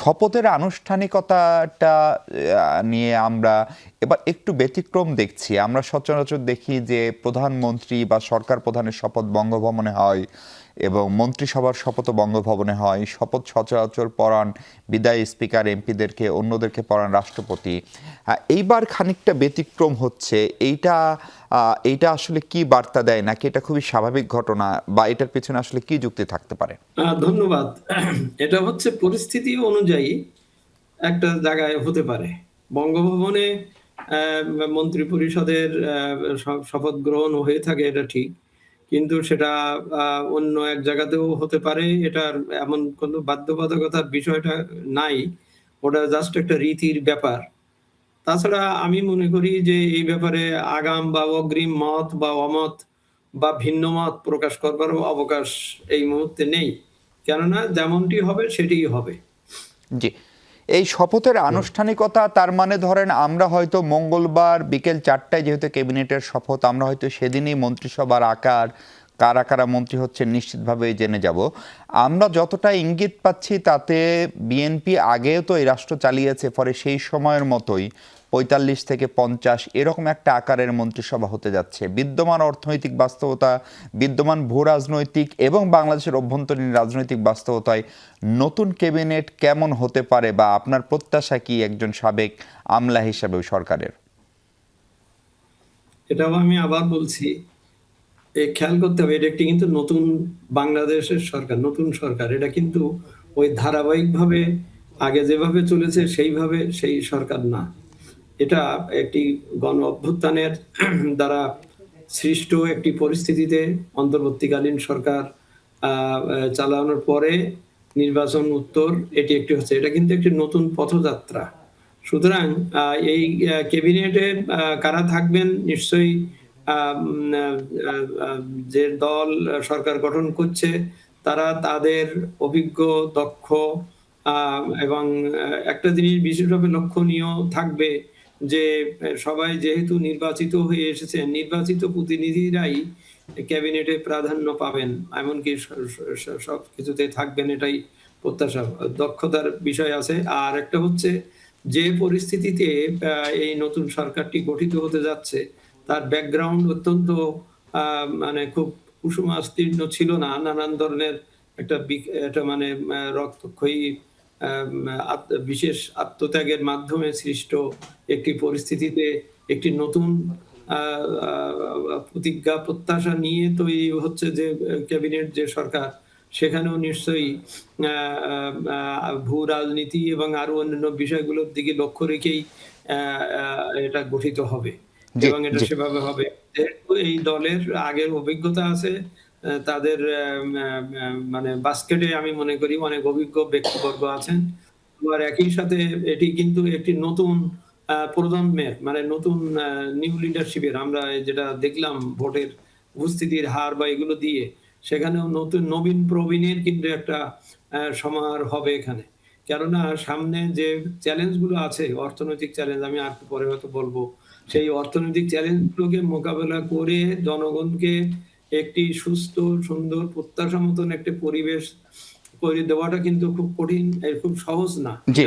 শপথের আনুষ্ঠানিকতাটা নিয়ে আমরা এবার একটু ব্যতিক্রম দেখছি। আমরা সচরাচর দেখি যে প্রধানমন্ত্রী বা সরকার প্রধানের শপথ বঙ্গভবনে হয় এবং মন্ত্রিসভার শপথও বঙ্গভবনে হয়। শপথ সচরাচর পড়ান বিদায়ী স্পিকার, এমপিদেরকে, অন্যদেরকে পড়ান রাষ্ট্রপতি। এইবার খানিকটা ব্যতিক্রম হচ্ছে। এইটা আসলে কি বার্তা দেয়, নাকি এটা খুবই স্বাভাবিক ঘটনা, বা এটার পেছনে আসলে কি যুক্তি থাকতে পারে? ধন্যবাদ। এটা হচ্ছে পরিস্থিতি অনুযায়ী একটা জায়গায় হতে পারে। বঙ্গভবনে মন্ত্রিপরিষদের শপথ গ্রহণ হয়ে থাকে, এটা ঠিক। কিন্তু সেটা আ অন্য এক জায়গাতেও হতে পারে। এটার এমন কোনো বাধ্যবাধকতার বিষয়টা নাই। ওটা জাস্ট একটা রীতির ব্যাপার। তাছাড়া আমি মনে করি যে এই ব্যাপারে আগাম বা অগ্রিম মত বা অমত বা ভিন্ন মত প্রকাশ করবারও অবকাশ এই মুহূর্তে নেই। কেননা যেমনটি হবে সেটিই হবে। জি। এই শপথের হুম। আনুষ্ঠানিকতা, তার মানে ধরেন আমরা হয়তো মঙ্গলবার বিকেল ৪টায় যেহেতু ক্যাবিনেটের শপথ, আমরা হয়তো সেদিনই মন্ত্রিসভার আকার, কারা কারা মন্ত্রী হচ্ছে নিশ্চিতভাবে জেনে যাব। আমরা যতটা ইঙ্গিত পাচ্ছি তাতে বিএনপি আগেও তো এই রাষ্ট্র চালিয়েছে, ফলে সেই সময়ের মতোই ৪৫ থেকে ৫০ এরকম একটা আকারের মন্ত্রিসভা হতে যাচ্ছে। বিদ্যমান অর্থনৈতিক বাস্তবতা, বিদ্যমান ভূ রাজনৈতিক এবং বাংলাদেশের অভ্যন্তরীণ রাজনৈতিক বাস্তবতায় নতুন ক্যাবিনেট কেমন হতে পারে, বা আপনার প্রত্যাশা কি একজন সাবেক আমলা হিসাবে সরকারের? এটাও আমি আবার বলছি, খেয়াল করতে হবে এটা একটি কিন্তু নতুন বাংলাদেশের সরকার, নতুন সরকার। এটা কিন্তু ওই ধারাবাহিকভাবে আগে যেভাবে চলেছে সেইভাবে সেই সরকার না। এটা একটি গণ অভ্যুত্থানের দ্বারা সৃষ্ট একটি পরিস্থিতিতে অন্তর্বর্তীকালীন সরকার চালানোর পরে নির্বাচন উত্তর এটি একটি হচ্ছে। এটা কিন্তু একটি নতুন পথযাত্রা। সুতরাং এই ক্যাবিনেটে কারা থাকবেন নিশ্চয়ই যে দল সরকার গঠন করছে তারা তাদের অভিজ্ঞ, দক্ষ এবং একটা জিনিস বিশেষভাবে লক্ষণীয় থাকবে যে সবাই যেহেতু নির্বাচিত হয়ে এসেছেন, নির্বাচিত প্রতিনিধিরাই ক্যাবিনেটে প্রাধান্য পাবেন। এমনকি সবকিছুতে থাকবেন, এটাই প্রত্যাশা। দক্ষতার বিষয় আছে। আর একটা হচ্ছে যে পরিস্থিতিতে এই নতুন সরকারটি গঠিত হতে যাচ্ছে তার ব্যাকগ্রাউন্ড অত্যন্ত মানে খুব কুসুমাস্তীর্ণ ছিল না। নানান ধরনের একটা মানে রক্তক্ষয়ী বিশেষ আত্মত্যাগের মাধ্যমে সৃষ্ট একটি পরিস্থিতিতে একটি নতুন আ আ প্রতিজ্ঞা, প্রত্যাশা নিয়ে তৈরি হচ্ছে যে ক্যাবিনেট, যে সরকার, সেখানেও নিশ্চয়ই আ আ ভূ-রাজনীতি এবং আরো অন্যান্য বিষয়গুলোর দিকে লক্ষ্য রেখেই আ আ এটা গঠিত হবে জি, এবং এটা জি। সেভাবে হবে। যেহেতু এই দলের আগের অভিজ্ঞতা আছে, তাদের মানে বাস্কেটে আমি মনে করি অনেক অভিজ্ঞ ব্যক্তিবর্গ আছেন। আবার একই সাথে এটি কিন্তু একটি নতুন প্রজন্মের, মানে নতুন নিউ লিডারশিপ এর আমরা যেটা দেখলাম ভোটের উপস্থিতির হার বা এগুলো দিয়ে, সেখানেও নতুন নবীন প্রবীণের কিন্তু একটা সমাহার হবে এখানে। কেননা সামনে যে চ্যালেঞ্জ গুলো আছে, অর্থনৈতিক চ্যালেঞ্জ, আমি আর একটু পরে হয়তো বলব। জি, সেই অর্থনৈতিক চ্যালেঞ্জ গুলোকে মোকাবেলা করে জনগণকে একটি সুস্থ, সুন্দর, প্রত্যাশা মতন একটা পরিবেশ করে দেওয়াটা কিন্তু খুব কঠিন, খুব সহজ না। জি।